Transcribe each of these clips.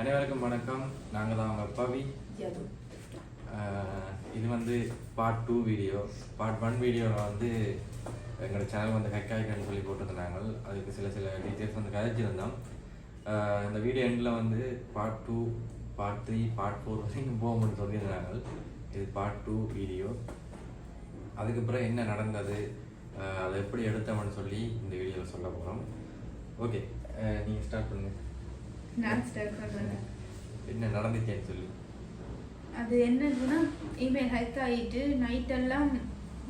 அனைவருக்கும் வணக்கம். நாங்கள் தான் அவங்க பவி. இது வந்து பார்ட் 2 வீடியோ. பார்ட் 1 வீடியோவில் வந்து எங்களோட சேனல் வந்து ஹேக் ஆகிக்கன்னு சொல்லி போட்டிருந்தாங்க. அதுக்கு சில டீட்டெயில்ஸ் வந்து கதைச்சிருந்தோம். இந்த வீடியோ எண்டில் வந்து பார்ட் 2, பார்ட் 3, பார்ட் 4 வரைக்கும் போகும்னு சொல்லியிருந்தாங்க. இது பார்ட் 2 வீடியோ. அதுக்கப்புறம் என்ன நடந்தது, அதை எப்படி எடுத்தோம்னு சொல்லி இந்த வீடியோவில் சொல்ல போகிறோம். ஓகே, நீங்கள் ஸ்டார்ட் பண்ணுங்க. நான் ஸ்டார்ட் பண்ணுறேன். என்ன நடந்துச்சேன்னு சொல்லி. அது என்னன்னா, இமெயில் ஹேக் ஆகிட்டு நைட்டெல்லாம்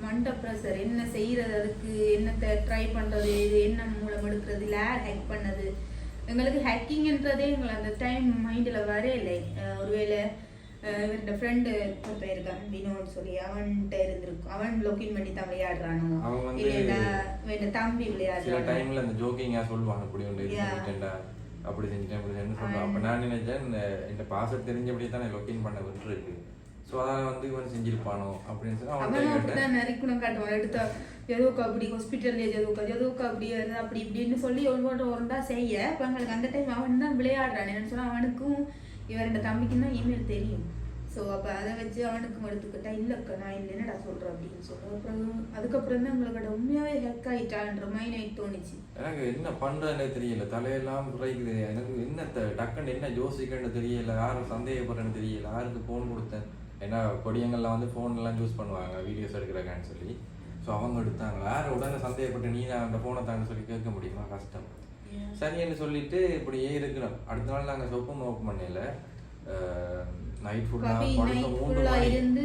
மண்டை ப்ரெஷர், என்ன செய்கிறது, அதுக்கு என்னத்தை ட்ரை பண்ணுறது, இது என்ன மூலம் எடுக்கிறது, இல்லை யார் ஹேக் பண்ணது. எங்களுக்கு ஹேக்கிங்ன்றதே எங்களை அந்த டைம் மைண்டில் வரே இல்லை. ஒருவேளை இவரோட ஃப்ரெண்டு ஒருத்தர் இருக்கான் வினோன்னு சொல்லி, அவன்கிட்ட இருந்திருக்கும். அவன் லொக்கின் பண்ணி தான் விளையாடுறானோ, இல்லைன்னா தம்பி விளையாடுறான். அப்படி செஞ்சுட்டேன் சொல்லுவான். அப்போ நான் நினைச்சேன் இந்த பாஸ்வேர்ட் தெரிஞ்சபடி தான் லொக்கின் பண்ண விட்டுருக்கு. ஸோ அதனால் வந்து இவன் செஞ்சிருப்பானோ அப்படின்னு சொல்லி அவன் நரிக்குணம் காட்டுவான். எடுத்தா எதுவுக்கு அப்படி ஹாஸ்பிட்டல்லே எதுவுக்கு அப்படி அப்படி இப்படின்னு சொல்லி ஒன்றா செய்ய. இப்போ எங்களுக்கு அந்த டைம் அவன் தான் விளையாடுறான். என்னன்னு சொன்னால் அவனுக்கும் இவர் இந்த தம்பிக்கும் தான் இமெயில் தெரியும். ஸோ அப்போ அதை வச்சு அவனுக்கும் எடுத்துக்கிட்டா, இல்லைக்கா நான் இல்லை என்னடா சொல்கிறேன் அப்படின்னு சொல்கிறேன். அப்புறம் அதுக்கப்புறம் தான் எங்களுக்கு உண்மையாகவே ஹேக் ஆகிட்டான்ற மாதிரி எனக்கு தோணுச்சு. எனக்கு என்ன பண்ணுறதுன்னு தெரியல, தலையெல்லாம் குறைக்குது. எனக்கு என்ன டக்குன்னு என்ன யோசிக்கன்னு தெரியல, யாரும் சந்தேகப்படுறேன்னு தெரியல, யாருக்கு ஃபோன் கொடுத்தேன். ஏன்னா கொடியங்கள்லாம் வந்து ஃபோன்லாம் யூஸ் பண்ணுவாங்க வீடியோஸ் எடுக்கிறக்கான்னு சொல்லி. ஸோ அவங்க எடுத்தாங்க. யார் உடனே சந்தேகப்பட்டு நீ தான் அந்த ஃபோனை தான்னு சொல்லி கேட்க முடியுமா, கஷ்டம். சரின்னு சொல்லிட்டு இப்படியே இருக்கிறோம். அடுத்த நாள் நாங்கள் சொப்பும் ஓப்பன் பண்ணல. நைட் ஃபுல்லா இருந்து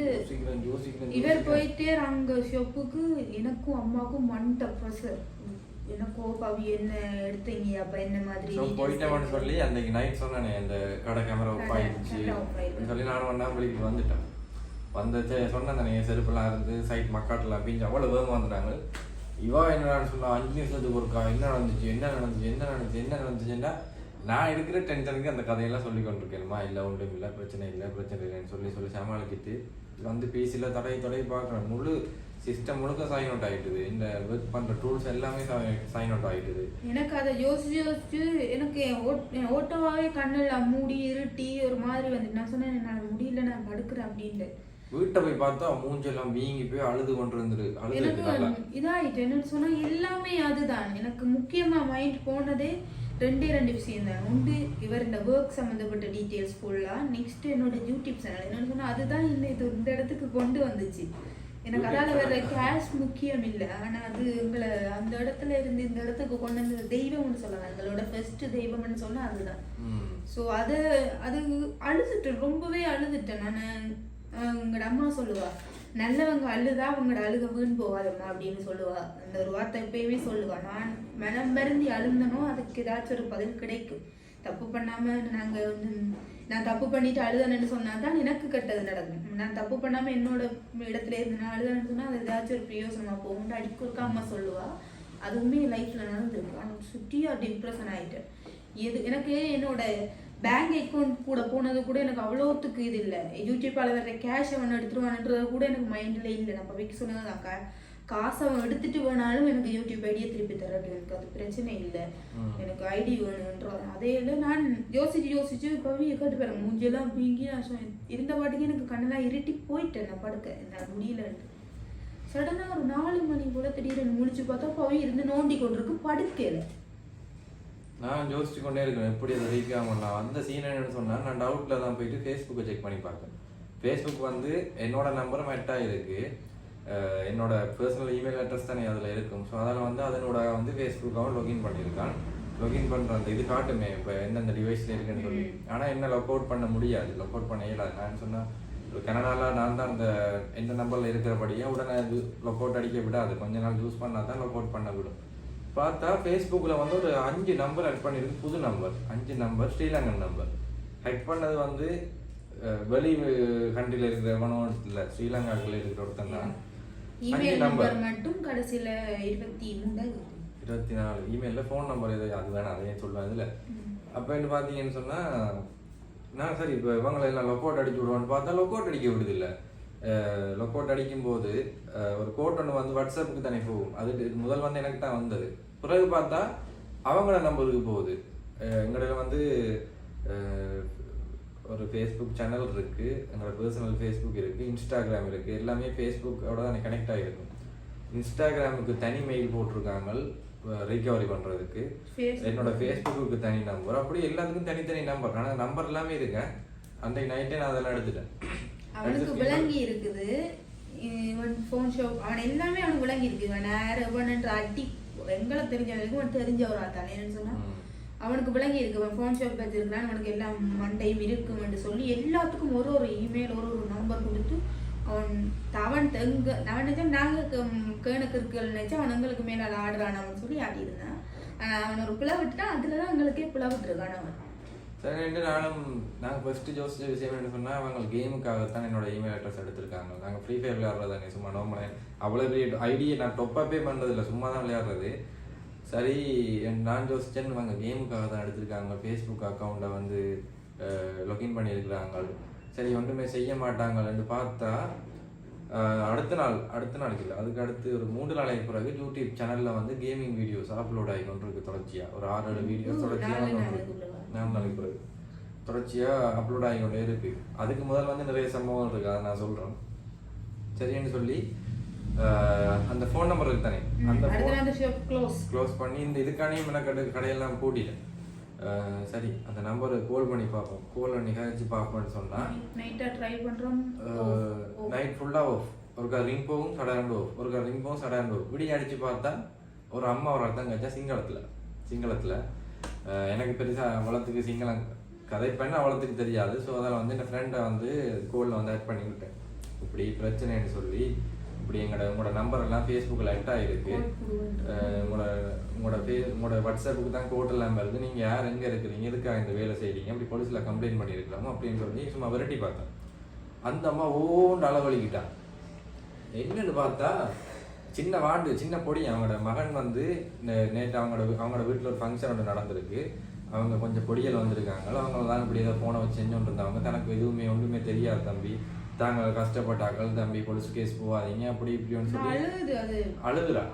இவர் போயிட்டே அங்க ஷாப்புக்கு. எனக்கும் அம்மாவுக்கும் மண்டை ப்ரெஷர். எனக்கோ பவி என்ன எடுத்தீங்க, அப்ப என்ன மாதிரி போயிட்டேன்னு சொல்லி அன்னைக்கு நைட் சொன்னானே அந்த கடை கேமரா ஆயிடுச்சு சொல்லி நானும் வண்ணாம்பள்ளிக்கு வந்துட்டேன். வந்து சொன்னேன் என் செருப்புலாம் இருந்து சைட் மக்காட்டெல்லாம் பிஞ்சு அவ்வளோ வேகமாக வந்துட்டாங்க. இவா என்னடான்னு சொன்னா 5 நிமிஷத்துக்கு ஒருக்கா என்ன நடந்துச்சுன்னா நான் எடுக்கிற டென்ஷனுக்கு அந்த கதையெல்லாம் சொல்லி கொண்டிருக்கேன்மா. இல்லை ஒன்றும் இல்லை, பிரச்சனை இல்லைன்னு சொல்லி சமாளிக்கிட்டு வந்து பேசியில் தடவை பார்க்குறேன். முழு சிஸ்டம் முழுக்க சைன் அவுட் ஆகிட்டுது. இந்த ஒர்க் பண்ணுற டூல்ஸ் எல்லாமே சைன் அவுட் ஆகிட்டுது. எனக்கு அதை யோசிச்சு எனக்கு ஓட்டமாகவே கண்ணெல்லாம் மூடி இருட்டி ஒரு மாதிரி வந்து நான் சொன்னேன், நான் முடியல, நான் படுக்கிறேன் அப்படின்ட்டு. வீட்டை போய் பார்த்தா மூஞ்செல்லாம் வீங்கி போய் அழுது கொண்டு வந்துரு. இதாகிட்டு என்னன்னு சொன்னால் எல்லாமே அதுதான். எனக்கு முக்கியமாக மைண்ட் போனதே 2 விஷயம் தான். ஒன்று இவர் இந்த ஒர்க் சம்மந்தப்பட்ட டீட்டெயில்ஸ் ஃபுல்லாக. நெக்ஸ்ட் என்னோட யூடியூப் சேனல். என்னன்னு சொன்னால் அதுதான் இது இந்த இடத்துக்கு கொண்டு வந்துச்சு. எனக்கு அதால் வேற கேஷ் முக்கியம் இல்லை, ஆனால் அது எங்களை அந்த இடத்துல இருந்து இந்த இடத்துக்கு கொண்டு வந்த தெய்வம்னு சொல்லலாம். எங்களோட ஃபர்ஸ்ட் தெய்வம்னு சொன்னால் அதுதான். ஸோ அது அழுதுட்டேன், ரொம்பவே அழுதுட்டேன். நான் உங்களோட அம்மா சொல்லுவா, நல்லவங்க அழுதா அவங்களோட அழுக வீண் போகாதம்மா அப்படின்னு சொல்லுவா. அந்த ஒரு வார்த்தை எப்பயுமே சொல்லுவா. நான் மனம் மருந்தி அழுந்தனோ அதுக்கு ஏதாச்சும் ஒரு பதில் கிடைக்கும். தப்பு பண்ணாமல் நாங்கள் வந்து நான் தப்பு பண்ணிட்டு அழுதனன்னு சொன்னா தான் எனக்கு கெட்டது நடக்கும். நான் தப்பு பண்ணாமல் என்னோட இடத்துல இருந்து நான் அழுதனன்னு சொன்னால் அது ஏதாச்சும் ஒரு பிரயோசனமாக போகும்னு அடிக்க அம்மா சொல்லுவா. அதுவுமே லைஃப்பில் நடந்துருக்கு. ஆனால் சுட்டியாக டிப்ரெஷன் ஆகிட்டேன். எனக்கு என்னோட பேங்க் அக்கௌண்ட் கூட போனது கூட எனக்கு அவ்வளோத்துக்கு இது இல்லை. யூடியூப்பால் வர்ற கேஷ் அவன் எடுத்துருவான்ன்றது கூட எனக்கு மைண்டில் இல்லை. நம்ம வைக்க சொன்னதாக்கா காசு அவன் எடுத்துட்டு வேணாலும் எனக்கு யூடியூப் ஐடியை திருப்பி தரட்டும், எனக்கு அது பிரச்சனை இல்லை, எனக்கு ஐடி வேணுன்ற அதே இல்லை. நான் யோசிச்சு பவியை கேட்டு போகிறேன். மூஞ்செல்லாம் வீங்கி நான் இருந்த பாட்டுக்கு எனக்கு கண்ணெல்லாம் இருட்டி போயிட்டேன். நான் படுக்க நான் முடியலன்ட்டு சடனாக ஒரு 4 மணி போல திடீர்னு முடிச்சு பார்த்தா பவி இருந்து நோண்டி கொண்டிருக்கு படுக்கையில். நான் யோசிச்சு கொண்டே இருக்கேன் எப்படி அதை ரீச் ஆகலாம். அந்த சீன் என்னன்னு சொன்னால் நான் டவுட்டில் தான் போயிட்டு ஃபேஸ்புக்கை செக் பண்ணி பார்த்தேன். ஃபேஸ்புக் வந்து என்னோட நம்பரும் மெட்டாக இருக்குது. என்னோட பர்சனல் இமெயில் அட்ரஸ் தானே அதில் இருக்கும். ஸோ அதில் வந்து அதனோட வந்து ஃபேஸ்புக்காகவும் லொகின் பண்ணியிருக்கான். லொகின் பண்ணுற அந்த இது காட்டுமே இப்போ எந்தெந்த டிவைஸில் இருக்குன்னு சொல்லி. ஆனால் என்ன லொக் அவுட் பண்ண முடியாது, லொக் அவுட் பண்ண இயலாது. நான் சொன்னால் கனடாவில் நான் தான் அந்த எந்த நம்பரில் இருக்கிறபடியே உடனே அது லொக் அவுட் அடிக்க விடாது. கொஞ்ச நாள் யூஸ் பண்ணால் தான் லொக் அவுட் பண்ண விடும். பார்த்தா ஃபேஸ்புக்கில் வந்து ஒரு 5 நம்பர் ஆட் பண்ணியிருக்கு. புது number 5 number Sri Lankan number. Hack பண்ணது வந்து வெளி கண்ட்ரியில் இருக்கிற எவனோ இல்லை, ஸ்ரீலங்காவில் இருக்கிற ஒருத்தன் தான். இமெயில் நம்பர் மட்டும் கடைசியில் 24 இமெயிலில் ஃபோன் நம்பர் எது அது வேணாம், அதையே சொல்லுவேன் இதில். அப்போ என்ன பார்த்தீங்கன்னு சொன்னால் நான் சரி இப்போ இவங்களை எல்லாம் லொக் அவுட் அடிச்சு விடுவான்னு பார்த்தா லொக் அவுட் அடிக்க விடுதில்லை. லொக் அவுட் அடிக்கும்போது ஒரு கோட் ஒன்று வந்து வாட்ஸ்அப்புக்கு தானே போகும். அது முதல் வந்து எனக்கு தான் வந்தது. பிறகு பார்த்தா அவங்களோட நம்பருக்கு போகுது. எங்களில் வந்து ஒரு ஃபேஸ்புக் சேனல் இருக்குது, எங்களோட பர்சனல் ஃபேஸ்புக் இருக்குது, இன்ஸ்டாகிராம் இருக்குது. எல்லாமே ஃபேஸ்புக்கோட தான் கனெக்ட் ஆகிருக்கும். இன்ஸ்டாகிராமுக்கு தனி மெயில் போட்டிருக்காங்க ரீகவரி பண்ணுறதுக்கு. என்னோட ஃபேஸ்புக்கு தனி நம்பர், அப்படி எல்லாத்துக்கும் தனித்தனி நம்பர். ஆனால் நம்பர் எல்லாமே இருக்கு. அன்றைக்கு நைட்டே நான் அதெல்லாம் எடுத்துட்டேன். அவனுக்கு விளங்கி இருக்குது ஃபோன் ஷாப், அவன் எல்லாமே அவனுக்கு விளங்கி இருக்குது. நேரம் அடி எங்களை தெரிஞ்சவனுக்கு அவன் தெரிஞ்சவரா தானே என்னன்னு சொன்னா அவனுக்கு விளங்கி இருக்கு. அவன் ஃபோன் ஷாப் வச்சிருக்கிறான், அவனுக்கு எல்லாம் மண்டையும் இருக்குமென்று சொல்லி எல்லாத்துக்கும் ஒரு ஒரு இமெயில் ஒரு ஒரு நம்பர் கொடுத்து அவன் தெங்க அவன் நாங்கள் கேணுக்கு இருக்குன்னு நினைச்சா அவன் எங்களுக்கு மேலே ஆடுறான் அவன் சொல்லி ஆடிருந்தான். ஆனால் அவன் ஒரு பிள்ளை விட்டுட்டான், அதில் தான் எங்களுக்கே பிள்ளை விட்டுருக்கான் அவன். சரி, நாங்கள் ஃபஸ்ட்டு யோசிச்ச விஷயம் என்ன சொன்னால், அவங்க கேமுக்காகத்தான் என்னோட இமெயில் அட்ரஸ் எடுத்திருக்காங்க. நாங்கள் ஃப்ரீ ஃபயர் விளையாடுறதானே, சும்மா நார்மலாக அவ்வளோ பெரிய ஐடியை நான் டொப்பப்பே பண்ணுறதில்ல, சும்மா தான் விளையாடுறது. சரி, நான் யோசிச்சேன்னு இவங்க கேமுக்காக தான் எடுத்திருக்காங்க, ஃபேஸ்புக் அக்கௌண்ட்டை வந்து லொகின் பண்ணியிருக்கிறாங்க. சரி, ஒன்றுமே செய்ய மாட்டாங்கன்னு பார்த்தா அடுத்த நாளைக்கு இல்லை, அதுக்கு அடுத்து ஒரு 3 நாளைக்கு பிறகு யூடியூப் சேனலில் வந்து கேமிங் வீடியோஸ் அப்லோட் ஆகி கொண்டிருக்கு. தொடர்ச்சியாக ஒரு 6-7 வீடியோஸ் தொடர்ச்சியாக 4 நாளைக்கு பிறகு தொடர்ச்சியாக அப்லோட் ஆகி கொண்டே இருக்கு. அதுக்கு முதல்ல வந்து நிறைய சம்பவம் இருக்கு, அதை நான் சொல்கிறேன். சரின்னு சொல்லி அந்த ஃபோன் நம்பர் இருக்கு தானே, அந்த ஃபோன் க்ளோஸ் பண்ணி இந்த இதுக்கானையும் எனக்கு கடையெல்லாம் பூட்டிட்டேன். சரி, அந்த நம்பரை கால் பண்ணி பார்ப்போம், கால் பண்ணி கழிச்சு பார்ப்போம்னு சொன்னால் நைட் ஃபுல்லாக ஆஃப். ஒருக்கா ரிங் போகும் சடாண்டு ஆஃப், ஒருக்கா ரிங் போகும் சடாண்டு ஆஃப். விடிய அடித்து பார்த்தா ஒரு அம்மா ஒரு அர்த்தம் கழிச்சா சிங்களத்தில். எனக்கு பெருசாக அவ்வளோத்துக்கு சிங்களம் கதைப்பேன்னு அவ்வளோத்துக்கு தெரியாது. ஸோ அதில் வந்து என் ஃப்ரெண்டை வந்து கோலில் வந்து ஆட் பண்ணி விட்டேன். இப்படி பிரச்சனைன்னு சொல்லி இப்படி உங்களோட நம்பர் எல்லாம் ஃபேஸ்புக்கில் ஆட் ஆகிருக்கு, உங்களோட வாட்ஸ்அப்புக்கு தான் கோட் எல்லாம் வருது, நீங்கள் யார் எங்கே இருக்கிறீங்க, எதுக்காக இந்த வேலை செய்கிறீங்க, அப்படி போலீஸில் கம்ப்ளைண்ட் பண்ணியிருக்கலாமோ அப்படின்னு சொல்லி சும்மா விரட்டி பார்த்தேன். அந்த அம்மா ஓண்டு அளவழிக்கிட்டான். என்னன்னு பார்த்தா சின்ன பொடி. அவங்களோட மகன் வந்து நேற்று அவங்களோட வீட்டில் ஒரு ஃபங்க்ஷன் ஒன்று நடந்திருக்கு. அவங்க கொஞ்சம் பொடியில் வந்திருக்காங்க. அவங்கள தான் இப்படி ஏதோ ஃபோனை வச்சு செஞ்சோன்னு இருந்தாங்க. தனக்கு எதுவுமே ஒன்றுமே தெரியாது தம்பி, தாங்க கஷ்டப்பட்டாக்கள் தம்பி, போலீஸ் கேஸ் போகாதீங்க அப்படி இப்படின்னு சொல்லி அழுதுறா.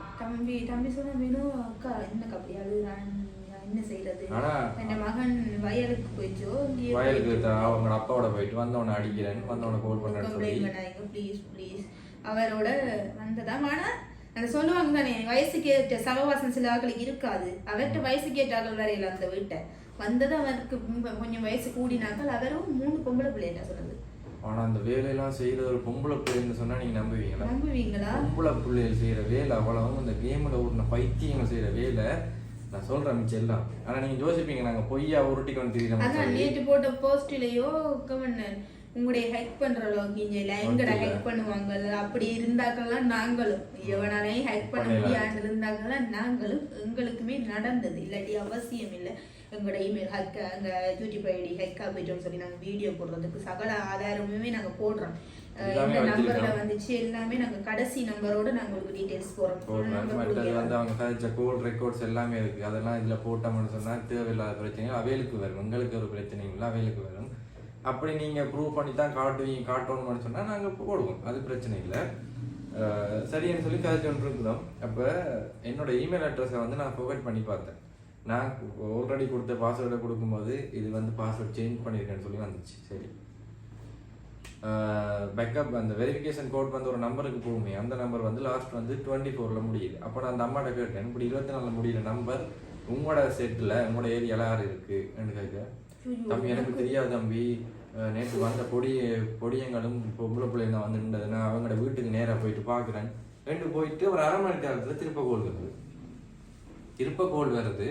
தம்பி சொன்ன வேணும் அக்கா என்னக்கா அப்படி அழுகுறான், என்ன செய்யறது. ஆனா என் மகன் வயலுக்கு போயிச்சோ, வயலுக்கு அவங்க அப்பாவோட போயிட்டு வந்தவனை அடிக்கிறேன், வந்தவனை கோல் பண்ண ப்ளீஸ் அவரோட வந்ததான். ஆனா அந்த சொல்லுவாங்க தானே, வயசுக்கு ஏற்ற சகவாசம் சில ஆக்களுக்கு இருக்காது. அவர்கிட்ட வயசுக்கு ஏற்ற ஆக்கள் வரையில அந்த வீட்டை வந்தது. அவருக்கு கொஞ்சம் வயசு கூடினாக்கள். அவரும் 3 பொம்பளை பிள்ளையா சொன்னது. ஆனா அந்த வேலையெல்லாம் செய்யறது ஒரு பொம்பளை பிள்ளைன்னு சொன்னா நீங்க நம்புவீங்களா? பொம்பளை பிள்ளைகள் செய்யற வேலை அவ்வளவு இந்த கேம்ல ஒரு பைத்தியங்கள் செய்யற வேலை நான் சொல்றேன் மிச்சம் எல்லாம். ஆனா நீங்க யோசிப்பீங்க நாங்க பொய்யா உருட்டி கொண்டு தெரியுறோம். அதான் நேற்று போட்ட போஸ்ட்லயோ கவர்னர் உங்களுடைய ஹேக் பண்ற லோகின் எங்கட ஹேக் பண்ணுவாங்க அப்படி இருந்தாக்கெல்லாம் நாங்களும் எவனாலையும் ஹேக் பண்ண முடியாது இருந்தாக்கெல்லாம் நாங்களும் எங்களுக்குமே நடந்தது. இல்லாட்டி அவசியம் இல்லை எங்களோட இமெயில் ஹேக் அங்க யூடியூப் ஐடி ஹேக்கா போயிட்டோம்னு சொல்லி நாங்க வீடியோ போடுறதுக்கு சகல ஆதாரமுமே நாங்க போடுறோம். இந்த நம்பர்ல வந்துச்சு எல்லாமே நாங்க கடைசி நம்பரோட நாங்க உங்களுக்கு டீடைல்ஸ் போடுறோம். அவங்க கழிச்ச கோல் ரெக்கார்ட்ஸ் எல்லாமே இருக்கு. அதெல்லாம் இதுல போட்டோம்னு சொன்னா தேவையில்லாத பிரச்சனைகள் அவைகளுக்கு வரும். எங்களுக்கு ஒரு பிரச்சனையும் இல்லை, அவைகளுக்கு வரும். அப்படி நீங்கள் ப்ரூவ் பண்ணி தான் காட்டணும்னு சொன்னால் நாங்கள் போடுவோம், அது பிரச்சனை இல்லை. சரின்னு சொல்லி கதைச்சு ஒன்று இருக்கிறோம். அப்போ என்னோட இமெயில் அட்ரஸை வந்து நான் ப்ரொவைட் பண்ணி பார்த்தேன். நான் ஆல்ரெடி கொடுத்த பாஸ்வேர்டை கொடுக்கும்போது இது வந்து பாஸ்வேர்ட் சேஞ்ச் பண்ணியிருக்கேன்னு சொல்லி வந்துச்சு. சரி, பேக்கப் அந்த வெரிஃபிகேஷன் கோட் வந்து ஒரு நம்பருக்கு போகுமே, அந்த நம்பர் வந்து லாஸ்ட் வந்து 24 முடியுது. அப்போ நான் அந்த அம்மாட்ட கேட்டேன், இப்படி 24 முடியிற நம்பர் உங்களோட செட்டில் உங்களோட ஏரியாவில் யார் இருக்குன்னு கேட்க, தம்பி எனக்கு தெரியாது தம்பி, நேற்று வந்த பொடியங்களும் பொம்பளை பிள்ளைங்க வந்து நின்றதுன்னா அவங்களோட வீட்டுக்கு நேராக போயிட்டு பார்க்குறேன். போயிட்டு ஒரு 1/2 மணி நேரத்தில் திருப்ப கோல் வருது.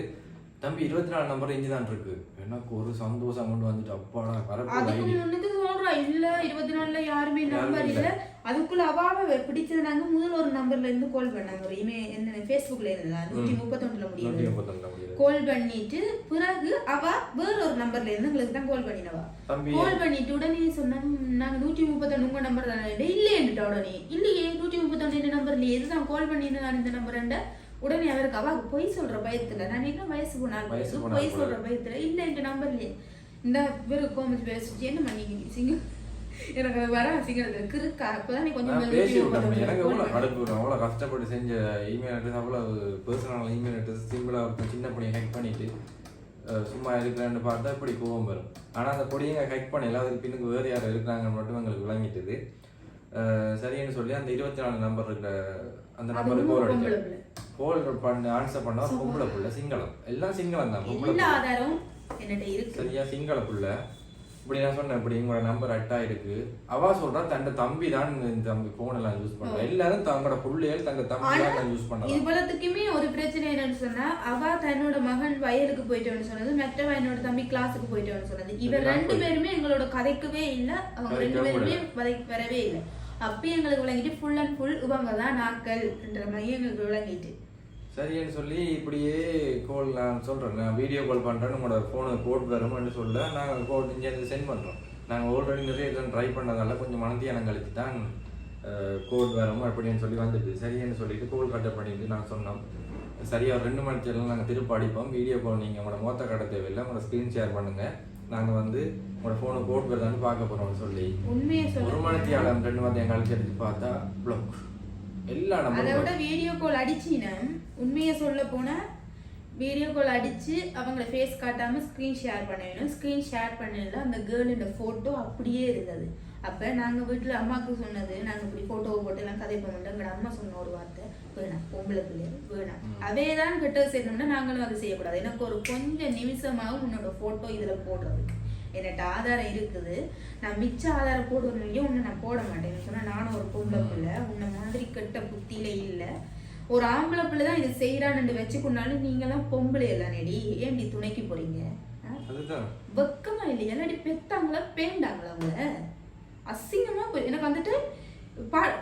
தம்பி 24 நம்பர் இஞ்சி தான் இருக்கு. எனக்கு ஒரு சந்தோஷம் கொண்டு வந்துட்டு அப்பாடா இல்ல 24ல யாருமே நம்பர் இல்ல. அதுக்குள்ள அவாவ பிடிச்சது நாங்க முதல் ஒரு நம்பர்ல இருந்து கால் பண்ணாங்க. ஒரு இமெயில் என்ன ஃபேஸ்புக்ல இருந்தா 131ல முடியும் கால் பண்ணிட்டு பிறகு அவ வேற ஒரு நம்பர்ல இருந்து உங்களுக்கு தான் கால் பண்ணினவா. கால் பண்ணிட்டு உடனே சொன்னாங்க நாங்க 131 உங்க நம்பர் தானே. இல்லையேன்னுட்ட உடனே இல்லையே 131 நம்பர்ல எதுதான் கால் பண்ணிருந்தேன் இந்த நம்பர்ண்ட. உடனே அவருக்கு அவ பொய் சொல்ற பயத்துல, நான் என்ன வயசு போனாலும் பொய் சொல்ற பயத்துல இல்ல இந்த நம்பர்லயே இந்த பேரு கோமதி பேசிச்சு என்ன பண்ணிக்கிங்க எனக்கு வர சிங்கிறது கிறுக்கா. அப்பதான் நீ கொஞ்சம் எனக்கு அவ்வளோ கஷ்டப்பட்டு செஞ்ச இமெயில் அட்ரஸ், அவ்வளோ பர்சனல் இமெயில் அட்ரஸ் சிம்பிளா இருக்கும் சின்ன பண்ணி ஹேக் பண்ணிட்டு சும்மா இருக்கிறேன்னு பார்த்தா இப்படி கோவம் வரும். ஆனால் அந்த பொடியை ஹைக் பண்ணல, அதுக்கு பின்னுக்கு வேறு யார் இருக்கிறாங்கன்னு மட்டும் எங்களுக்கு விளங்கிட்டுது. சரின்னு சொல்லி அந்த 24 நம்பர் இருக்கிற அந்த நம்பருக்கு கோல் அடிச்சு கோல் பண்ண ஆன்சர் பண்ணா பொம்பளை புள்ள, சிங்களம், எல்லாம் சிங்களம் தான், சரியா சிங்கள புள்ள. இப்படி நான் சொன்னேன், இப்படி உங்களோட நம்பர் அட்டா இருக்கு. அவ சொல்றா தன் தம்பி தான் இந்த தம்பி போன் எல்லாம் யூஸ் பண்றா, எல்லாரும் தங்களோட பிள்ளைகள் தங்க தம்பி தான் யூஸ் பண்றாங்க. இவ்வளவுக்குமே ஒரு பிரச்சனை என்னன்னு சொன்னா, அவ தன்னோட மகன் வயலுக்கு போயிட்டோன்னு சொன்னது, மற்றவ என்னோட தம்பி கிளாஸுக்கு போயிட்டோன்னு சொன்னது. இவர் 2 பேருமே எங்களோட கதைக்கவே இல்லை, அவங்க 2 பேருமே வரவே இல்லை. அப்பயும் எங்களுக்கு விளங்கிட்டு ஃபுல் அண்ட் ஃபுல் இவங்க தான் நாட்கள் என்ற மாதிரி எங்களுக்கு விளங்கிட்டு சரின்னு சொல்லி இப்படியே கோல் நான் சொல்கிறேன், நான் வீடியோ கால் பண்ணுறேன், உங்களோட ஃபோனுக்கு கோட் வரும்னு சொல்ல நாங்கள் கோட் இங்கேருந்து சென்ட் பண்ணுறோம். நாங்கள் ஆல்ரெடி நிறைய இதெல்லாம் ட்ரை பண்ணதால கொஞ்சம் மனத்தியானம் கழிச்சு தான் கோட் வரும் அப்படின்னு சொல்லி வந்துட்டு சரின்னு சொல்லிட்டு கோல் கட்ட பண்ணிட்டு நாங்கள் சொன்னோம். சரியாக 2 மணி நேரம் நாங்கள் திருப்ப அடிப்போம். வீடியோ கால் நீங்கள் உங்களோட மொத்த கடை தேவையில்லை, உங்களோட ஸ்க்ரீன் ஷேர் பண்ணுங்கள், நாங்கள் வந்து உங்களோட ஃபோனுக்கு கோட் வருதான்னு பார்க்க போகிறோம்னு சொல்லி 1 மணி நேரம் 2 மணி நேரம் கழிச்சு எடுத்து பார்த்தா ப்ளாக். அதோட வீடியோ கால் அடிச்சினா உண்மையை சொல்ல போனா வீடியோ கால் அடிச்சு அவங்கள ஃபேஸ் காட்டாம ஸ்கிரீன் ஷேர் பண்ண வேணும். ஸ்கிரீன் ஷேர் பண்ணல அந்த கேர்ளோட போட்டோ அப்படியே இருந்தது. அப்ப நாங்க வீட்டுல அம்மாவுக்கு சொன்னது, நாங்க இப்படி போட்டோவை போட்டு எல்லாம் கதை பண்ண மாட்டோம். எங்க அம்மா சொன்ன ஒரு வார்த்தை, வேணாம் பொம்பளை பிள்ளைகள் வேணாம், அவேதான் கெட்ட செய்யணும்னா நாங்களும் அதை செய்யக்கூடாது. எனக்கு ஒரு கொஞ்சம் நிமிஷமாகவும் உன்னோட போட்டோ இதுல போடுறதுக்கு என்னட்ட ஆதாரம் இருக்குது, நான் மிச்ச ஆதாரம் போடுவேன், உன்னை நான் போட மாட்டேன்னு சொன்னா, நானும் ஒரு பொம்பளை பிள்ளை, உன்னை மாதிரி கெட்ட புத்தியில இல்லை, ஒரு ஆம்பளை பிள்ளை தான் இது செய்யறான்னு வச்சுக்கொண்டாலும் நீங்கெல்லாம் பொம்பளை எல்லாம் நெடி ஏன் இப்படி துணைக்கு போறீங்க? வெக்கமா இல்லையா? இல்லாட்டி பெத்தாங்களா பேண்டாங்களா? அவங்க அசிங்கமா எனக்கு வந்துட்டு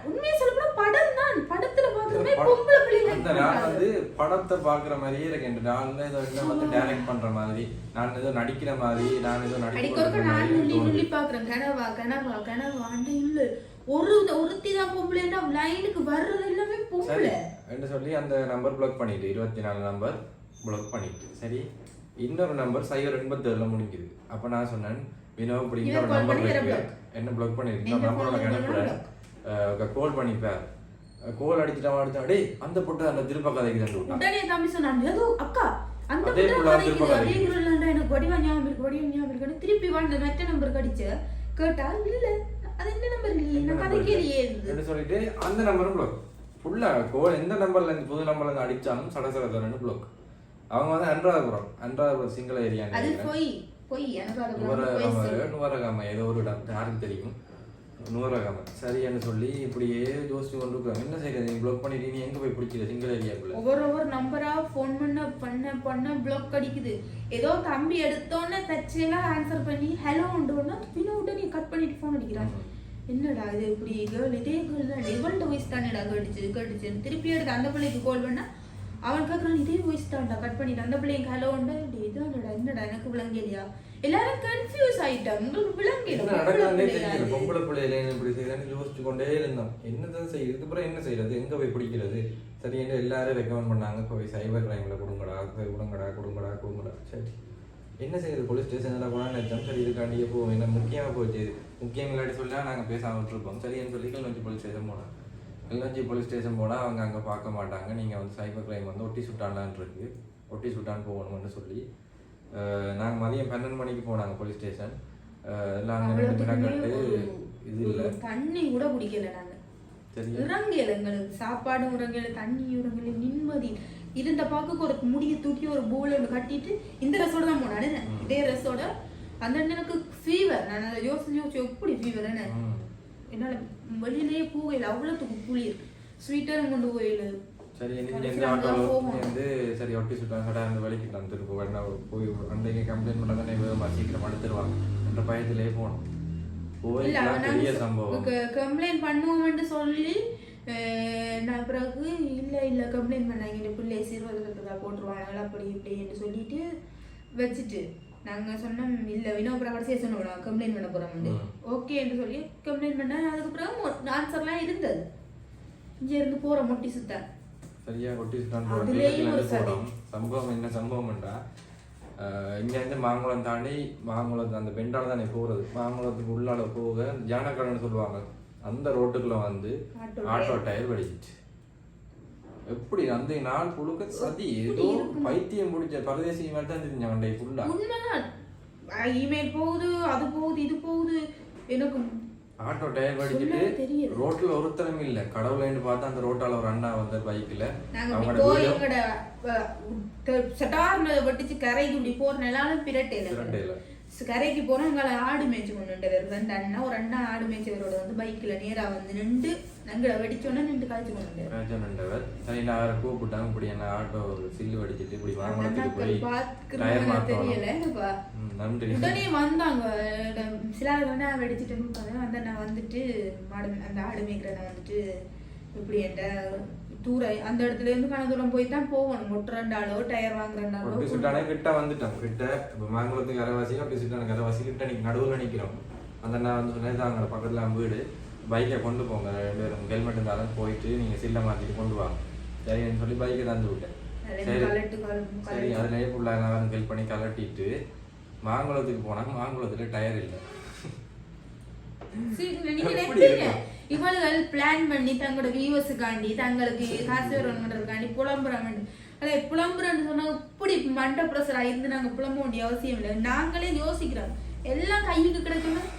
உண்மையை சொல்ல படம் தான், படத்துல பாக்குறமே பொம்பளை பிள்ளைங்க. நான் வந்து படத்தை பாக்குற மாதிரியே இருக்கு, நான் ஏதோ வந்து டைரக்ட் பண்ற மாதிரி, நான் ஏதோ நடிக்கிற மாதிரி, நான் ஏதோ நடிக்க பாக்குறேன். கனவா கனவா கனவாண்டு இல்ல, ஒருத்தி தான் பொம்பளைன்னா லைனுக்கு வர்றது எல்லாமே பொம்பளை என்று சொல்லி அந்த நம்பர் பிளாக் பண்ணிட்டு 24 நம்பர் பிளாக் பண்ணிட்டு, சரி இன்னொரு நம்பர் 087 முடிக்குது. அப்ப நான் சொன்னேன், வினோ அப்படிங்கிற ஒரு நம்பர் என்ன பிளாக் பண்ணிருக்கு, நம்பரோட அனுப்புறேன், கோல் பண்ணிப்பார். கோல் அடிச்சுட்டா டேய் அந்த பொட்டு அந்த திருப்ப கதைக்கு தான் உடனே தம்பி சொன்னான், ஏதோ அக்கா அந்த அதே புள்ள திருப்ப கதை எனக்கு வடிவா ஞாபகம் இருக்கு திருப்பி வாழ்ந்த மெட்ட நம்பர் கடிச்ச கேட்டா இல்ல அது என்ன நம்பர் இல்லையே நான் கதைக்கலையே என்ன சொல்லிட்டு அந்த நம்பரும் பிளாக் ஃபுல்லா. கோல் எந்த நம்பர்ல இருந்து புது நம்பர்ல இருந்து அடிச்சாலும் சடசடன்னு பிளாக். அவங்க வந்து அன்றாதபுரம் சிங்கள ஏரியா, அது போய் நுவரகாம ஏதோ ஒரு இடம் யாருக்கு தெரியும், நூறகாம சரியானு சொல்லி இப்படியே யோசிச்சு கொண்டு இருக்காங்க. என்ன செய்யறது, நீ பிளாக் பண்ணிட்டு நீ எங்க போய் பிடிக்கிற சிங்கிள் ஏரியாக்குள்ள ஒவ்வொரு நம்பரா போன் பண்ண பிளாக் அடிக்குது. ஏதோ தம்பி எடுத்தோன்னே தச்செல்லாம் ஆன்சர் பண்ணி ஹலோ உண்டோன்னா பின்னோட நீ கட் பண்ணிட்டு போன் அடிக்கிறான். என்னடா இது இப்படி கேர்ள் இதே கேர்ள் தான் இவன்ட வாய்ஸ் தானேடா கேட்டுச்சு திருப்பி எடுத்து அந்த பிள்ளைக்கு கால் பண்ணா அவன் கேட்கறான் இதே வாய்ஸ் தான்டா கட் பண்ணிட்டு அந்த பிள்ளைங்க ஹலோ உண்டா இதுதான்டா என்னடா எனக்கு விளங்கலையா, எல்லாரும் கன்ஃபியூஸ் ஆயிட்டாங்க. உங்களுக்கு விளங்கல பொம்பளை பிள்ளையில இப்படி செய்யறான்னு யோசிச்சு கொண்டே இருந்தோம். என்னதான் செய்யுது இதுக்கப்புறம் என்ன செய்யறது, எங்க போய் பிடிக்கிறது சரி என்று எல்லாரும் ரெக்கமெண்ட் பண்ணாங்க, போய் சைபர் கிரைம்ல கொடுங்கடா கொடுங்கடா. சரி என்ன செய்யுது, போலீஸ் ஸ்டேஷன்ல போனா நினைச்சோம். சரி இதுக்காண்டியே போவோம், என்ன முக்கியமா போச்சு, முக்கியம் இல்லாட்டி சொல்லா நாங்க பேசாம விட்டுருப்போம். சரின்னு சொல்லி கிளம்பி போலீஸ் ஸ்டேஷன் போனோம். கிளம்பி போலீஸ் ஸ்டேஷன் போனால் அவங்க அங்கே பார்க்க மாட்டாங்க, நீங்கள் வந்து சைபர் கிரைம் வந்து ஒட்டி சுட்டான்லான் இருக்கு, ஒட்டி சுட்டான் போகணும்னு சொல்லி நாங்கள் மதியம் 12 மணிக்கு போனாங்க போலீஸ் ஸ்டேஷன். எல்லாம் அங்கே 2 மணி கட்டு இது இல்லை, தண்ணி கூட குடிக்கல நாங்கள். சரி உரங்கல எங்களுக்கு சாப்பாடு உரங்கல தண்ணி உரங்கல நிம்மதி இருந்த பாக்குக்கு ஒரு முடிய தூக்கி ஒரு பூல ஒன்று கட்டிட்டு இந்த ட்ரெஸ்ஸோட தான் போனானே. இதே ட்ரெஸ்ஸோட அந்த எனக்கு ஃபீவர், நான் அதை யோசிச்சு எப்படி ஃபீவர் என்ன என்னால வெளியிலேயே போகல, அவ்வளோத்துக்கு குளிர் ஸ்வீட்டரும் கொண்டு போயில. சரி எந்த ஆட்டோவில் வந்து சரி ஒட்டி சுட்டாங்க கடை அந்த வலிக்கிட்டான் திரும்ப வேணா போய் அன்றைக்கு கம்ப்ளைண்ட் பண்ண தானே சீக்கிரம் அடுத்துருவாங்க என்ற பயத்திலேயே போனோம். பெரிய சம்பவம் கம்ப்ளைண்ட் பண்ணுவோம்னு சொல்லி நான் பிறகு இல்லை கம்ப்ளைண்ட் பண்ணாங்க பிள்ளை சிறுவர்களுக்கு போட்டுருவாங்க அப்படி இப்படின்னு சொல்லிட்டு வச்சுட்டு நாங்கள் சொன்னோம் இல்லை வினோபுரம் கடைசியாக சொன்னோம் கம்ப்ளைண்ட் பண்ண போகிறோம் ஓகேன்னு சொல்லி கம்ப்ளைண்ட் பண்ண. அதுக்கப்புறம் ஆன்சர்லாம் இருந்தது. இங்கேருந்து போகிற மொட்டி சுத்த சரியா ஒட்டி சுத்தான் போகிறோம். சம்பவம் என்ன சம்பவம்ன்றா, இங்கேருந்து மாங்குளம் தாண்டி மாங்குளம் அந்த பெண்டால தானே போகிறது, மாங்குளத்துக்கு உள்ளால போக ஜானக்கடன்னு சொல்லுவாங்க, அந்த ரோட்டுக்குள்ள வந்து ஆட்டோ டயர் வெடிச்சிச்சு. எப்படி அந்த நாள் புழுக்க சதி ஏதோ பைத்தியம் பிடிச்ச பரதேசி மாதிரி தான் தெரிஞ்ச வண்டை ஃபுல்லா. உண்மைதான். இமெயில் போகுது, அது போகுது, இது போகுது. எனக்கு ஆட்டோ டயர் வடிச்சிட்டு ரோட்ல ஒருத்தரும் இல்ல. கடவுளேன்னு பார்த்தா அந்த ரோட்டால ஒரு அண்ணா வந்த பைக்ல வெட்டிச்சு கரைக்கு இப்படி போறனால பிரட்டையில கரைக்கு போனா எங்களை ஆடு மேய்ச்சி கொண்டு ரெண்டு அண்ணா ஒரு அண்ணா ஆடு மேய்ச்சவரோட வந்து பைக்ல நேரா வந்து நின்று எங்களை வெடிச்சோன்னா நின்று கழிச்சு கொண்டு சரி நான் கூப்பிட்டாங்க இப்படி என்ன ஆட்டோ சில்லு வடிச்சிட்டு இப்படி வாங்கறதுக்கு போய் தெரியல. நன்றி. உடனே வந்தாங்க சில வெடிச்சிட்டு அந்த நான் வந்துட்டு அந்த ஆடு மேய்க்கிறத வந்துட்டு இப்படி என்ற தூர அந்த இடத்துல இருந்து கன தூரம் போய் தான் போகணும். 2 ஆளோ டயர் வாங்குறாண்டோ சுட்டானே கிட்ட வந்துட்டோம். கிட்ட இப்போ மாங்குளத்துக்கு கரைவாசிக்கு அப்படி சுட்டான கரைவாசி கிட்ட நீங்க நடுவில் நிற்கிறோம். அந்த நான் வந்து சொன்னது அங்கே பக்கத்துல வீடு பைக்கை கொண்டு போங்க 2 பேரும் ஹெல்மெட் இருந்தாலும் போயிட்டு நீங்க சில்லை மாத்திட்டு கொண்டு வாங்க சரின்னு சொல்லி பைக்கை தந்து விட்டேன். சரி அதுலேயே ஃபுல்லாக நான் ஹெல்ப் பண்ணி கலட்டிட்டு மாங்குளத்துக்கு போனா மாங்குளத்துல டயர் இல்லை. இவளுகள் பிளான் பண்ணி தங்களோட வியூவர்ஸுக்காண்டி தங்களுக்கு காசு வரணுன்றதுக்காண்டி புலம்புறாங்க. புலம்புறன்னு சொன்னா இப்படி மண்ட ப்ரெஷரா இருந்து நாங்க புலம்ப வேண்டிய அவசியம் இல்லை. நாங்களே யோசிக்கிறோம் எல்லாம் கையுக்கு கிடைக்கணும்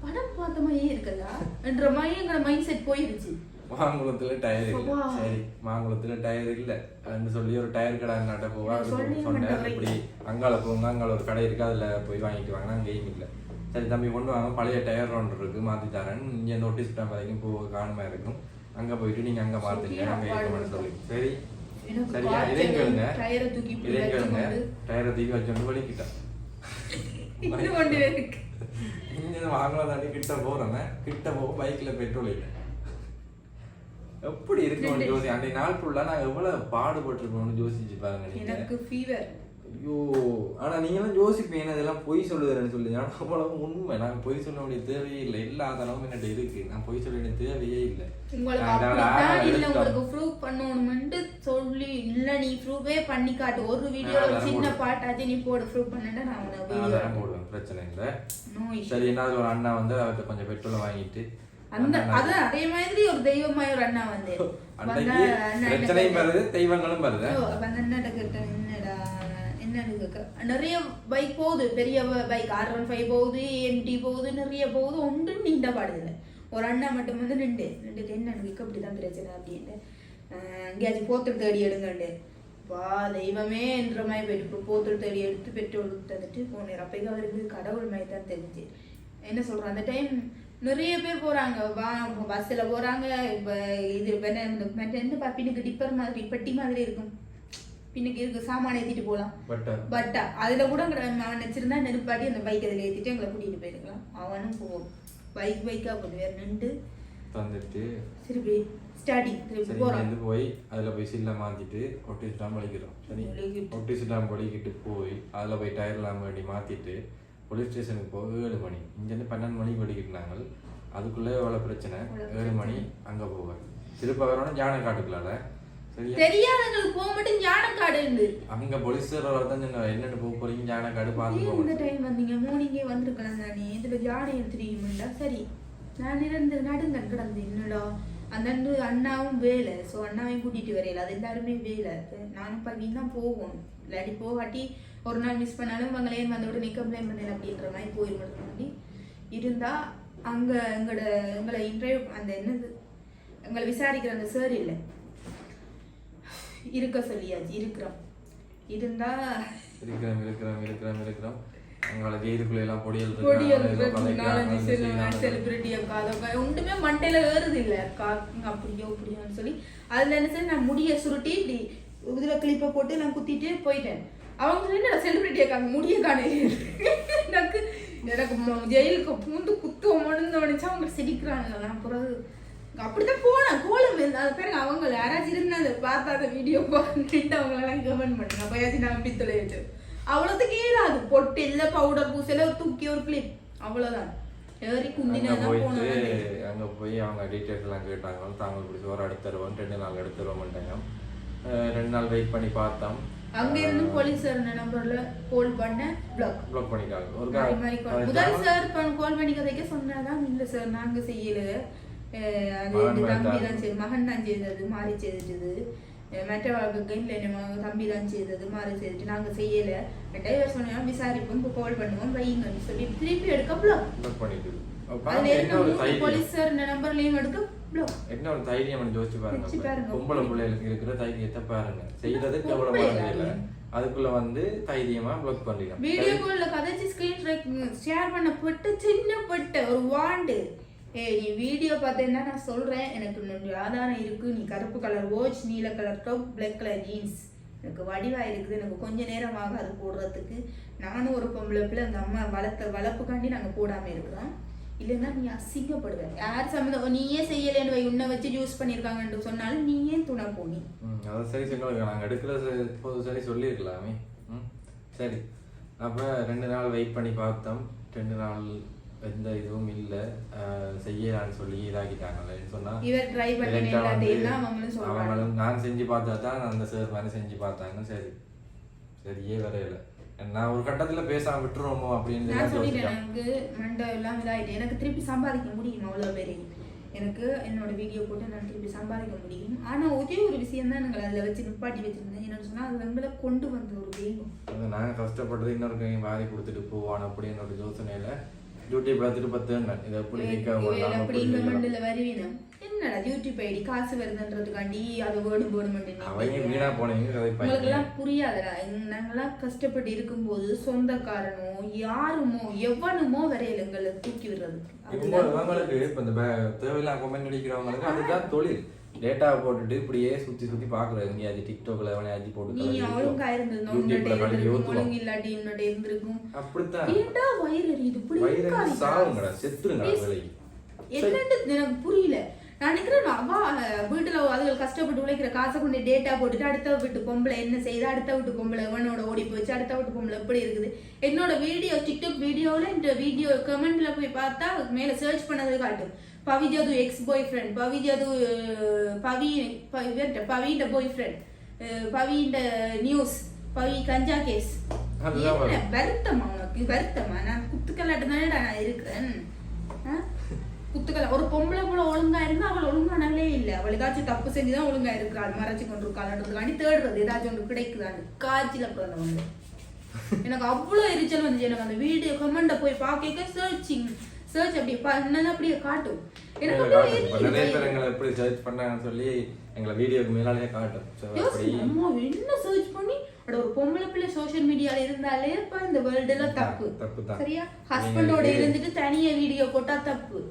படம் பார்த்த மாதிரியே இருக்குதா என்ற மாதிரி எங்களோட மைண்ட் செட் போயிருச்சு. மாங்குளத்துல டயர் இல்லை. சரி மாங்குளத்துல டயர் இல்லை சொல்லி ஒரு டயர் கடை நாட்ட போவா சொன்னேன். இப்படி அங்கால போங்க அங்கால ஒரு கடை இருக்கு அதுல போய் வாங்கிட்டு வாங்கினா அங்கேயும் இல்லை. சரி தம்பி கொண்டு வாங்க பழைய டயர் ஒன்று இருக்கு மாற்றி தரேன் இங்கே இந்த ஒட்டி சுட்டா வரைக்கும் பூ காணுமா இருக்கும் அங்கே போயிட்டு நீங்கள் அங்கே மாற்றுங்க அங்கே இருக்கணும்னு சொல்லி சரி சரியா இதையும் கேளுங்க டயரை தூக்கி வச்சோன்னு வலிக்கிட்டேன். இங்கே வாங்கலாம் தாண்டி கிட்ட போகிறேன் கிட்ட போக பைக்கில் பெட்ரோல் இல்லை. எப்படி இருக்கணும் ஜோசி அன்றைய நாள் ஃபுல்லாக நான் எவ்வளோ பாடுபட்டுருக்கணும்னு யோசிச்சு பாருங்க. எனக்கு ஃபீவர் ஐயோ ஆனா நீங்களாம் யோசிப்பீங்க இதெல்லாம் பொய் சொல்லுதுன்னு சொல்லி. ஆனா அவ்வளவு உண்மை நான் பொய் சொல்ல வேண்டிய தேவையே இல்லை. இல்லாத அளவு என்கிட்ட இருக்கு நான் பொய் சொல்ல வேண்டிய தேவையே இல்லை. உங்களுக்கு ப்ரூவ் பண்ணணும்னு சொல்லி இல்ல நீ ப்ரூவே பண்ணி காட்டு ஒரு வீடியோ சின்ன பாட்டாச்சு நீ போடு ப்ரூவ் பண்ணா நான் போடுவேன் பிரச்சனை இல்லை. சரி என்ன ஒரு அண்ணா வந்து அவர்கிட்ட கொஞ்சம் பெட்ரோல் வாங்கிட்டு அந்த அது அதே மாதிரி ஒரு தெய்வமாய் ஒரு அண்ணா வந்து பிரச்சனையும் வருது தெய்வங்களும் வருது. என்னடா நிறைய பைக் போகுது பெரிய பைக் R15 போகுது MT போகுது நிறைய போகுது ஒன்றும் நீண்ட பாடுதில்லை. ஒரு அண்ணா மட்டும் வந்து நின்றுட்டு என்னனுக்கு அப்படிதான் பிரச்சனை அப்படின்ட்டு எங்கேயாச்சும் போத்தல் தேடி எடுங்கண்டு வா தெய்வமே என்ற மாதிரி போயிட்டு இப்போ போத்தல் தேடி எடுத்து பெட்ரோல் தந்துட்டு போனேன். அப்போ அவருக்கு கடவுள் மாதிரி தான் தெரிஞ்சு என்ன சொல்கிறோம் அந்த டைம் நிறைய பேர் போகிறாங்க வா பஸ்ஸில் போகிறாங்க. இப்போ இது பின்னுக்கு டிப்பர் மாதிரி பெட்டி மாதிரி இருக்கும் பின்னுக்கு இருக்கு சாமான ஏற்றிட்டு போகலாம் பட்டா அதில் கூட அவன் வச்சிருந்தா நெருப்பாட்டி அந்த பைக் அதில் ஏற்றிட்டு எங்களை கூட்டிகிட்டு போயிருக்கலாம். அவனும் போவோம் பைக்காக போட்டு வேறு நின்று தந்துட்டு திருப்பி ஸ்டார்டிங் திருப்பி போகிறோம் போய் அதில் போய் சில்லை மாற்றிட்டு ஒட்டி சுட்டாமல் வலிக்கிறோம். சரி ஒட்டி சுட்டாமல் வலிக்கிட்டு போய் அதில் போய் டயர் இல்லாமல் வேண்டி மாற்றிட்டு போலீஸ் ஸ்டேஷனுக்கு போக 7 மணி இங்கேருந்து 12 மணிக்கு வலிக்கிட்டாங்க. அதுக்குள்ளே எவ்வளோ பிரச்சனை 7 மணி அங்கே போவேன் திருப்ப வரணும் ஜான காட்டுக்கலால தெரியாதவங்களுக்கு போக மட்டும் ஞானக்காடு இருந்து அங்க போலீஸ்கார வரதான் என்னன்னு போக போறீங்க ஞானக்காடு பார்த்து இந்த டைம் வந்தீங்க மார்னிங்கே வந்திருக்கலாம் தானே இதுல ஜானை எடுத்துறீங்களா. சரி நான் இருந்து நடுங்க கிடந்து என்னடா அந்த அண்ணாவும் வேலை ஸோ அண்ணாவையும் கூட்டிட்டு வரையில அது எல்லாருமே வேலை நானும் பர்வீன் தான் போகணும் இல்லாட்டி போகாட்டி ஒரு நாள் மிஸ் பண்ணாலும் அவங்களே வந்த உடனே கம்ப்ளைண்ட் பண்ணல அப்படின்ற மாதிரி போயிருமாட்டி இருந்தா அங்க எங்களை இன்டர்வியூ அந்த என்னது எங்களை விசாரிக்கிற அந்த சார் இல்லை இருக்க சொல்லியாச்சு இருக்கிறோம் இருந்தா இருக்கிறோம் அங்கால ஜெயிலுக்குள்ள எல்லாம் பொடியல் செலிபிரிட்டி ஒன்றுமே மண்டையில ஏறுது இல்ல அப்படியோ இப்படியோன்னு சொல்லி அதுல என்ன சரி நான் முடிய சுருட்டி இப்படி இதுல கிளிப்பை போட்டு நான் குத்திட்டு போயிட்டேன். அவங்க சொல்லி நான் செலிபிரிட்டியை காங்க முடிய காணே எனக்கு ஜெயிலுக்கு பூந்து குத்துவோம்னு நினைச்சா அவங்க சிரிக்கிறாங்க. நான் பிறகு அப்படித்தான் போனேன் கோலம் அது பேருங்க அவங்க யாராச்சும் இருந்தா அதை பார்த்தா அந்த வீடியோ பார்த்துட்டு அவங்களெல்லாம் கமெண்ட் பண்ணுங்க போயாச்சும் நான் பித்தளை வச்சு அவ்வளோத்துக்கு ஏறாது பொட்டு இல்லை பவுடர் பூசையில தூக்கி ஒரு கிளிப் அவ்வளோதான் ஏறி குந்தினதான் போனேன். அங்கே போய் அவங்க டீட்டெயில்ஸ் எல்லாம் கேட்டாங்க தாங்க பிடிச்சி ஒரு அடுத்து தருவோம் 2 நாள் எடுத்து தருவோம்ட்டாங்க. 2 நாள் வெயிட் பண்ணி பார்த்தோம். அங்க இருந்து போலீஸ் சார் நம்பர்ல கால் பண்ண பிளாக் பண்ணிட்டாங்க. முதல் சார் கால் பண்ணி கதைக்க சொன்னாதான் இல்லை சார் நாங்க செய்யல அது தம்பி தான் மகன் தான் செய்தது மாறி செய்தது மற்றவர்களுக்கு இல்லை நம்ம தம்பி தான் செய்தது மாதிரி செய்துட்டு நாங்கள் செய்யலை டைவர் சொன்னோம் விசாரிப்போம் இப்போ கால் பண்ணுவோம் வைங்கன்னு சொல்லி திருப்பி எடுக்க பிளாக் பண்ணிட்டு போலீஸ் சார் நம்பர்லயும் எடுக்க பிளாக். என்ன ஒரு தைரியம் யோசிச்சு பாருங்க. பொம்பளை பிள்ளைகளுக்கு இருக்கிற தைரியத்தை பாருங்க. செய்யறதுக்கு எவ்வளவு இல்லை அதுக்குள்ள வந்து தைரியமா பிளாக் பண்ணிடும். வீடியோ கால்ல கதைச்சு ஸ்கிரீன் ஷேர் பண்ணப்பட்டு சின்னப்பட்ட ஒரு வாண்டு நீ வீடியோ பார்த்தேன்னா நான் சொல்றேன் எனக்கு இன்னொரு ஆதாரம் இருக்கு. நீ கருப்பு கலர் வாட்ச், நீல colour top, black colour jeans எனக்கு வடிவா இருக்குது. எனக்கு கொஞ்ச நேரம் ஆகாது போடுறதுக்கு. நானும் ஒரு பொம்பளை பிள்ளை அந்த அம்மா வளர்ப்புக்காண்டி நாங்க போடாம இருக்கிறோம். இல்லைன்னா நீ அசிங்கப்படுவேன். யார் சம்மந்தம் நீயே செய்யலேன்னு உன்னை வச்சு யூஸ் பண்ணியிருக்காங்கன்னு சொன்னாலும் நீ ஏன் துணை போனி? அதான் சரி சொல்லுங்க. நாங்கள் எடுக்கிறது போது சரி சொல்லியிருக்கலாமே. சரி அப்போ 2 நாள் வெயிட் பண்ணி பார்த்தோம். 2 நாள் எந்த இதுவும் இல்லை செய்யலான்னு சொல்லி இதாக்கிட்டாங்கன்னு சொன்னா அவங்களும் நான் செஞ்சு பார்த்தா தான் அந்த சார் மாதிரி செஞ்சு பார்த்தாங்க. சரி சரியே வரையில நான் ஒரு கட்டத்துல பேசாம விட்டுருவோமோ அப்படின்னு நான் சொல்லிட்டேன். எனக்கு மண்டை எல்லாம் இதாயிட்டு எனக்கு திருப்பி சம்பாதிக்க முடியும். அவ்வளவு பேரு எனக்கு என்னோட வீடியோ போட்டு நான் திருப்பி சம்பாதிக்க முடியும். ஆனா ஒரே ஒரு விஷயம் தான் நாங்கள் அதில் வச்சு நிப்பாட்டி வச்சிருந்தேன். என்னன்னு சொன்னா அது எங்களை கொண்டு வந்த ஒரு தெய்வம். அது நாங்கள் கஷ்டப்பட்டது இன்னொரு கையும் வாரி கொடுத்துட்டு போவான் அப்படின்னு ஒரு யோசனையில யூடியூப்ல திருப்பத்து இதை எப்படி இந்த மண்டல வருவீனம் என்னடா யூடியூப் ஐடி காசு வருதுன்றதுக்காண்டி அதை வேணும் உங்களுக்கு எல்லாம் புரியாதடா. நாங்கெல்லாம் கஷ்டப்பட்டு இருக்கும்போது சொந்தக்காரனோ யாருமோ எவனுமோ வரையில எங்களை தூக்கி விடுறதுக்கு இப்ப இந்த தேவையில்லாம் கமெண்ட் அடிக்கிறவங்களுக்கு அதுதான் தொழில். டேட்டா போட்டுட்டு இப்படியே சுத்தி சுத்தி பாக்குறது. எங்கேயாச்சும் டிக்டாக்ல எவனையாச்சும் போட்டு நீ ஒழுங்கா இருந்திருந்தோம் ஒழுங்கு இல்லாட்டி உன்னோட இருந்திருக்கும். அப்படித்தான் ஏன்டா வயிறு எரியுது இப்படி சாவுங்கடா செத்துருங்க வேலைக்கு என்னன்னு எனக்கு புரியல. நான் நினைக்கிறேன் அவா வீட்டுல அதுகள் கஷ்டப்பட்டு உழைக்கிற காசை கொண்டு டேட்டா போட்டுட்டு அடுத்த வீட்டு பொம்பளை என்ன செய்யுது, அடுத்த வீட்டு பொம்பளை இவனோட ஓடி போச்சு, அடுத்த வீட்டு பொம்பளை எப்படி இருக்குது. என்னோட வீடியோ டிக்டாக் வீடியோல இந்த வீடியோ கமெண்ட்ல போய் பார்த்தா மேல சர்ச் பண்ணது காட்டும் பவிஜது எக்ஸ் பாய் ஃப்ரெண்ட், பவிஜது பவிட பாய் ஃப்ரெண்ட், பவிட நியூஸ், பவி கஞ்சா கேஸ். என்ன வருத்தமா உனக்கு? வருத்தமா? நான் குத்துக்கல்லாட்டு தானே நான் இருக்கிறேன். குத்துக்கல ஒரு பொம்பளை போல ஒழுங்கா இருந்தா அவள் ஒழுங்கானவே இல்லை. அவளுக்காச்சும் தப்பு செஞ்சுதான் ஒழுங்கா இருக்கிறாள், மறைச்சு கொண்டு இருக்காள்ன்றதுக்காண்டி தேடுறது ஏதாச்சும் ஒன்று கிடைக்குதான்னு காய்ச்சல பிறந்தவங்க. எனக்கு அவ்வளோ எரிச்சல் வந்துச்சு. எனக்கு அந்த வீடியோ கமெண்ட போய் பார்க்க சர்ச் அப்படி என்னதான் அப்படியே காட்டும். எனக்கு நிறைய பேர் எங்களை எப்படி சர்ச் பண்ணாங்கன்னு சொல்லி எங்களை வீடியோக்கு மேலாலே காட்டும். அம்மா என்ன சர்ச் பண்ணி ஒரு பொம்பளை பிள்ளை சோசியல் மீடியால இருந்தாலே இப்ப இந்த வேர்ல்டு எல்லாம் தப்பு. சரியா? ஹஸ்பண்டோட இருந்துட்டு தனியா வீடியோ போட்டா தப்பு.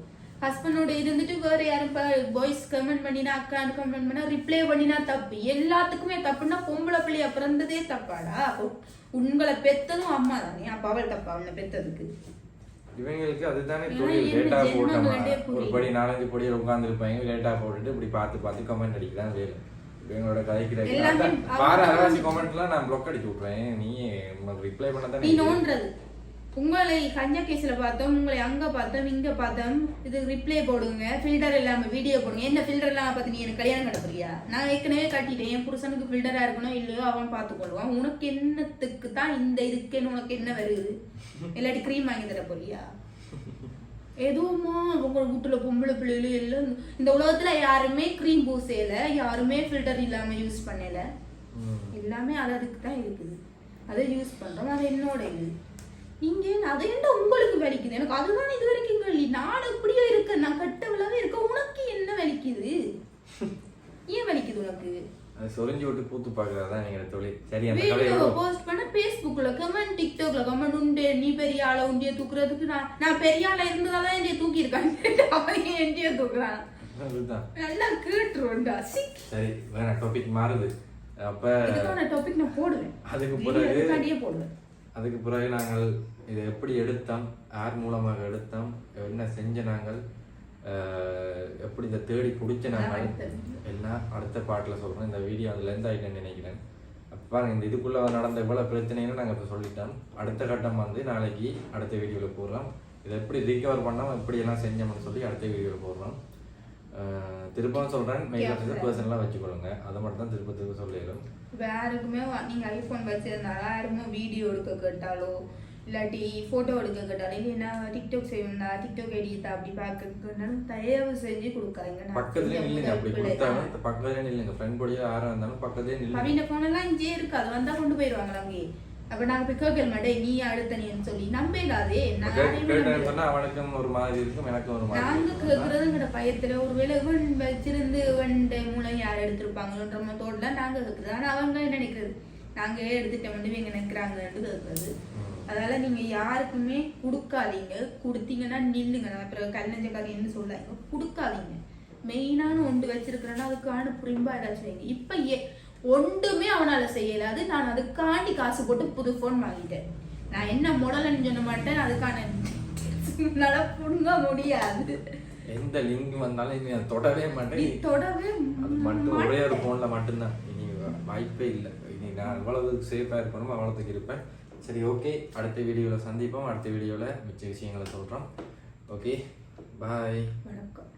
ஹஸ்பண்டோட இருந்துட்டு வேற யாரும் பாய்ஸ் கமெண்ட் பண்ணினா அக்கான்னு கமெண்ட் பண்ணா ரிப்ளை பண்ணினா தப்பு. எல்லாத்துக்குமே தப்புன்னா பொம்பளை பிள்ளைய பிறந்ததே தப்பாடா? உங்களை பெத்ததும் அம்மா தானே, அப்ப அவள் தப்பா உன்னை பெத்ததுக்கு? இவங்களுக்கு அதுதானே தொழில். டேட்டா போட்டோமா ஒரு படி 4-5 படியில் உட்கார்ந்து இருப்பாங்க. டேட்டா போட்டுட்டு இப்படி பார்த்து கமெண்ட் அடிக்கலாம் வேலை. இவங்களோட கதைக்கு பாரு அரவாசி கமெண்ட்லாம் நான் பிளாக் அடிச்சு விட்டுறேன். நீ உனக்கு ரிப்ளை பண்ணதான் நீ நோன்றது. உங்களை கஞ்சா கேஸ்ல பார்த்தோம், உங்களை அங்க பார்த்தோம், இங்க பார்த்தோம், இது ரிப்ளை போடுங்க, ஃபில்டர் இல்லாம வீடியோ போடுங்க. என்ன ஃபில்டர் இல்லாம பார்த்து நீ எனக்கு கல்யாணம் கட்டப்பறியா? நான் ஏற்கனவே கட்டிட்டேன். என் புருஷனுக்கு ஃபில்டரா இருக்கணும் இல்லையோ அவன் பார்த்து கொள்வான். உனக்கு என்னத்துக்கு தான் இந்த இதுக்குன்னு உனக்கு என்ன வருது? இல்லாட்டி க்ரீம் வாங்கி தர போறியா? எதுவுமா உங்க வீட்டுல பொம்பளை பிள்ளைகளும் எல்லாம் இந்த உலகத்துல யாருமே க்ரீம் பூசையில, யாருமே ஃபில்டர் இல்லாம யூஸ் பண்ணல. எல்லாமே அதுக்கு தான் இருக்குது. அதை யூஸ் பண்றோம். அது என்னோட இது. இங்கே அதை என்ன உங்களுக்கு வலிக்குது? எனக்கு அதுதான் இது வரைக்கும் கேள்வி. நான் எப்படியோ இருக்கேன், நான் கட்டவளாவே இருக்கேன். உனக்கு என்ன வலிக்குது? ஏன் வலிக்குது உனக்கு? சொரிஞ்சு விட்டு கூத்து பாக்குறதா நீங்க தொழில். சரி, அந்த வீடியோ போஸ்ட் பண்ண Facebookல கமெண்ட், TikTokல கமெண்ட் உண்டு. நீ பெரிய ஆள உண்டிய தூக்குறதுக்கு நான் பெரிய ஆளா இருந்ததால என்னைய தூக்கி இருக்கான்னு அவன் என்னைய தூக்குறான். அதுதான் நல்லா கேட்டுருண்டா. சரி, வேற டாபிக் மாறுது. அப்ப இதுக்கான டாபிக் நான் போடுவேன். அதுக்கு பிறகு நாங்கள் இதை எப்படி எடுத்தோம், யார் மூலமாக எடுத்தோம், என்ன செஞ்ச நாங்கள், எப்படி இதை தேடி பிடிச்ச நாங்கள் எல்லாம் அடுத்த பாட்டில் சொல்கிறோம். இந்த வீடியோ அதில் இருந்து ஆகிட்டேன்னு நினைக்கிறேன். அப்போ இந்த இதுக்குள்ளே நடந்த இவ்வளோ பிரச்சனைன்னு நாங்கள் இப்போ சொல்லிட்டோம். அடுத்த கட்டம் வந்து நாளைக்கு அடுத்த வீடியோவில் போடுறோம். இதை எப்படி ரிகவர் பண்ணோம், எப்படியெல்லாம் செஞ்சோம்னு சொல்லி அடுத்த வீடியோவில் போடுறோம். திருப்பவும் சொல்கிறேன், மெயிலாக பர்சனலாக வச்சுக்கொள்ளுங்க. அதை மட்டும் தான் திருப்ப சொல்லிடும். வேறுக்குமே நீங்கள் ஐஃபோன் வச்சிருந்தாலும் யாருமே வீடியோ எடுக்க கேட்டாலோ இல்லாட்டி ஃபோட்டோ எடுக்க கேட்டாலும் இல்லைன்னா டிக்டாக் செய்யணும்னா டிக்டாக் எடித்தா அப்படி பார்க்கணும்னாலும் தயவு செஞ்சு கொடுக்காதீங்க. பக்கத்துலேயே நில்லுங்க, அப்படி கொடுத்தாலும் பக்கத்துலேயே நில்லுங்க. ஃப்ரெண்ட் கூட யாராக இருந்தாலும் பக்கத்துலேயே நில்லுங்க. அவங்க ஃபோனெல்லாம் இங்கே இருக்கு, அது வந்தால் கொண்டு போயிடுவாங்க அங்கே. அப்போ நாங்கள் போய் கேட்கல மாட்டேன் நீ அடுத்த நீன்னு சொல்லி நம்பிடாதே. சொன்னா அவனுக்கும் ஒரு மாதிரி இருக்கும், எனக்கும் ஒரு மாதிரி. நாங்கள் கேட்குறதுங்கிற பயத்தில் ஒருவேளை இவன் வச்சிருந்து இவன்ட மூலம் யார் எடுத்திருப்பாங்களோன்ற தோட்டல நாங்கள் கேட்குறது. ஆனால் அவங்க நினைக்கிறது நாங்கள் எடுத்துட்டோம் வந்து இவங்க நினைக்கிறாங்கன்னு கேட்குறது. அதனால நீங்க யாருக்குமே கொடுக்காதீங்க. கொடுத்தீங்கன்னா நில்லுங்க. நான் அப்புறம் கல்லஞ்சக்காரின்னு சொல்லாங்க, கொடுக்காதீங்க. மெயினான ஒன்று வச்சிருக்கிறேன்னா அதுக்கான புரிம்பா ஏதாச்சும் வைங்க. இப்போ ஒன்றுமே அவனால செய்யலாது. நான் அதுக்காண்டி காசு போட்டு புது ஃபோன் வாங்கிட்டேன். நான் என்ன மாடல்னு சொல்ல மாட்டேன், அதுக்கான புடுங்க முடியாது. எந்த லிங்க் வந்தாலும் இனி அதை தொடவே மாட்டேன். தொடவே அது மட்டும் ஒரே ஒரு ஃபோன்ல மட்டும்தான். இனி வாய்ப்பே இல்லை. இனி நான் எவ்வளவுக்கு சேஃபாக இருக்கணுமோ அவ்வளோத்துக்கு இருப்பேன். சரி, ஓகே, அடுத்த வீடியோவில் சந்திப்போம். அடுத்த வீடியோவில் மிச்ச விஷயங்களை சொல்கிறோம். ஓகே, பாய், வணக்கம்.